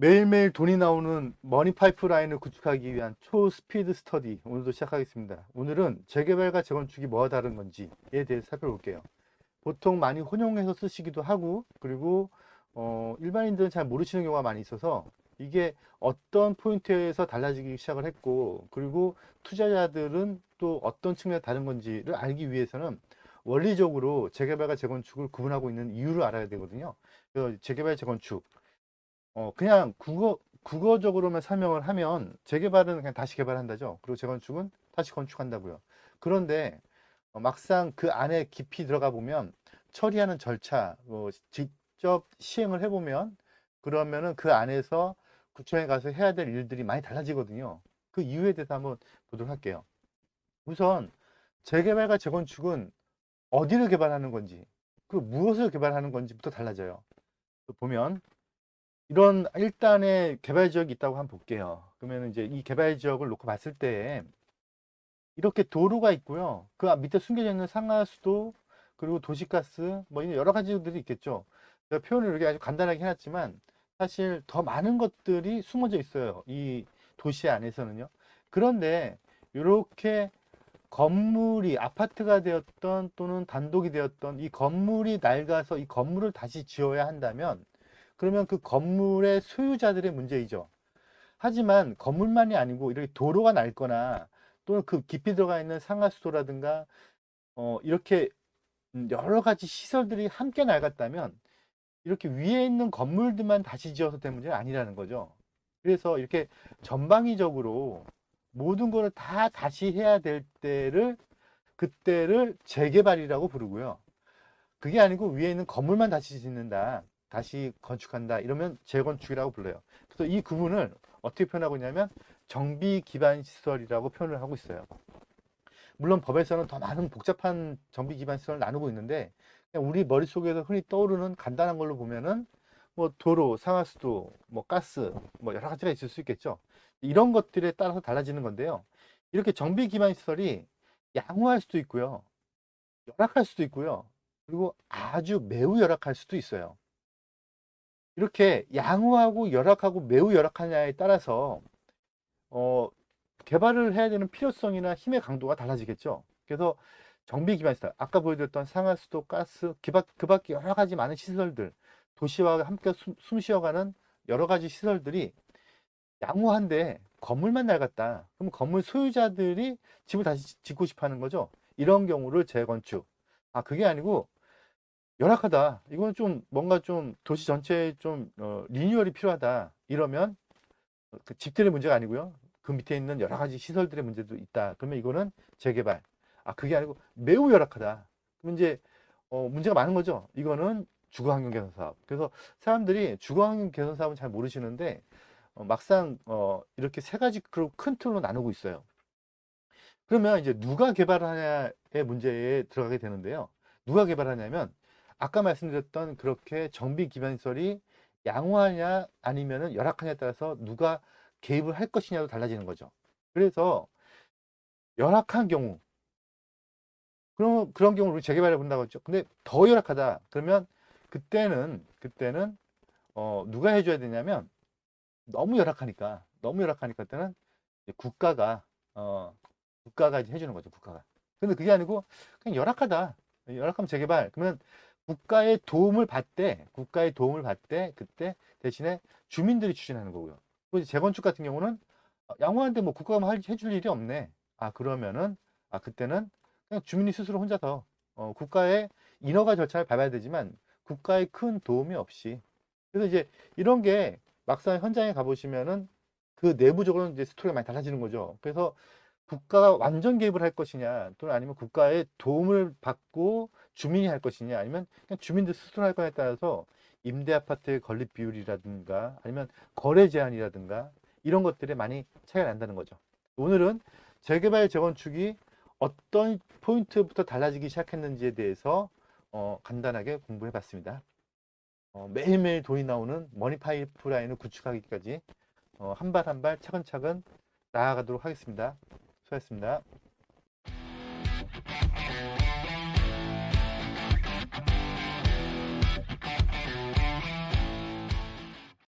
매일매일 돈이 나오는 머니 파이프라인을 구축하기 위한 초스피드 스터디 오늘도 시작하겠습니다. 오늘은 재개발과 재건축이 뭐가 다른 건지에 대해서 살펴볼게요. 보통 많이 혼용해서 쓰시기도 하고 그리고 일반인들은 잘 모르시는 경우가 많이 있어서 이게 어떤 포인트에서 달라지기 시작을 했고 그리고 투자자들은 또 어떤 측면에 다른 건지를 알기 위해서는 원리적으로 재개발과 재건축을 구분하고 있는 이유를 알아야 되거든요. 그래서 재개발, 재건축 그냥 국어적으로만 설명을 하면 재개발은 그냥 다시 개발한다죠. 그리고 재건축은 다시 건축한다고요. 그런데 막상 그 안에 깊이 들어가 보면 처리하는 절차, 직접 시행을 해보면 그러면은 그 안에서 구청에 가서 해야 될 일들이 많이 달라지거든요. 그 이유에 대해서 한번 보도록 할게요. 우선 재개발과 재건축은 어디를 개발하는 건지, 그리고 무엇을 개발하는 건지부터 달라져요. 보면 이런 일단의 개발 지역이 있다고 한번 볼게요. 그러면 이제 이 개발 지역을 놓고 봤을 때 이렇게 도로가 있고요. 그 밑에 숨겨져 있는 상하수도 그리고 도시가스 뭐 이런 여러 가지들이 있겠죠. 제가 표현을 이렇게 아주 간단하게 해놨지만 사실 더 많은 것들이 숨어져 있어요. 이 도시 안에서는요. 그런데 이렇게 건물이 아파트가 되었던 또는 단독이 되었던 이 건물이 낡아서 이 건물을 다시 지어야 한다면 그러면 그 건물의 소유자들의 문제이죠. 하지만 건물만이 아니고 이렇게 도로가 낡거나 또는 그 깊이 들어가 있는 상하수도라든가 이렇게 여러 가지 시설들이 함께 낡았다면 이렇게 위에 있는 건물들만 다시 지어서 된 문제는 아니라는 거죠. 그래서 이렇게 전방위적으로 모든 거를 다 다시 해야 될 때를 그때를 재개발이라고 부르고요. 그게 아니고 위에 있는 건물만 다시 짓는다, 다시 건축한다 이러면 재건축이라고 불러요. 그래서 이 구분을 어떻게 표현하고 있냐면 정비 기반 시설이라고 표현을 하고 있어요. 물론 법에서는 더 많은 복잡한 정비 기반 시설을 나누고 있는데 그냥 우리 머릿속에서 흔히 떠오르는 간단한 걸로 보면은 뭐 도로, 상하수도, 뭐 가스, 뭐 여러 가지가 있을 수 있겠죠. 이런 것들에 따라서 달라지는 건데요. 이렇게 정비 기반 시설이 양호할 수도 있고요. 열악할 수도 있고요. 그리고 아주 매우 열악할 수도 있어요. 이렇게 양호하고 열악하고 매우 열악하냐에 따라서 어, 개발을 해야 되는 필요성이나 힘의 강도가 달라지겠죠. 그래서 정비 기반 시설, 아까 보여드렸던 상하수도, 가스, 그 밖에 여러 가지 많은 시설들, 도시와 함께 숨 쉬어가는 여러 가지 시설들이 양호한데 건물만 낡았다. 그럼 건물 소유자들이 집을 다시 짓고 싶어 하는 거죠. 이런 경우를 재건축. 그게 아니고 열악하다. 이거는 좀 뭔가 좀 도시 전체에 좀 리뉴얼이 필요하다. 이러면 그 집들의 문제가 아니고요. 그 밑에 있는 여러 가지 시설들의 문제도 있다. 그러면 이거는 재개발. 그게 아니고 매우 열악하다. 그럼 이제 문제가 많은 거죠. 이거는 주거환경 개선 사업. 그래서 사람들이 주거환경 개선 사업은 잘 모르시는데 막상 이렇게 세 가지 큰 틀로 나누고 있어요. 그러면 이제 누가 개발하냐의 문제에 들어가게 되는데요. 누가 개발하냐면 아까 말씀드렸던 그렇게 정비 기반 시설이 양호하냐 아니면은 열악하냐에 따라서 누가 개입을 할 것이냐도 달라지는 거죠. 그래서 열악한 경우 그런 경우를 재개발해 본다고 했죠. 근데 더 열악하다. 그러면 그때는 누가 해줘야 되냐면 너무 열악하니까 그때는 이제 국가가 이제 해주는 거죠. 국가가. 근데 그게 아니고 그냥 열악하다. 열악하면 재개발. 그러면 국가의 도움을 받되 그때 대신에 주민들이 추진하는 거고요. 그리고 재건축 같은 경우는 양호한데 뭐 국가가 해줄 일이 없네. 그러면은 그때는 그냥 주민이 스스로 혼자서 국가의 인허가 절차를 밟아야 되지만 국가의 큰 도움이 없이 그래서 이제 이런 게 막상 현장에 가보시면은 그 내부적으로는 이제 스토리가 많이 달라지는 거죠. 그래서 국가가 완전 개입을 할 것이냐 또는 아니면 국가의 도움을 받고 주민이 할 것이냐 아니면 그냥 주민들 스스로 할 거냐에 따라서 임대 아파트의 건립 비율이라든가 아니면 거래 제한이라든가 이런 것들에 많이 차이가 난다는 거죠. 오늘은 재개발 재건축이 어떤 포인트부터 달라지기 시작했는지에 대해서 간단하게 공부해 봤습니다. 매일매일 돈이 나오는 머니 파이프라인을 구축하기까지 한 발 한 발 차근차근 나아가도록 하겠습니다. 수고하셨습니다.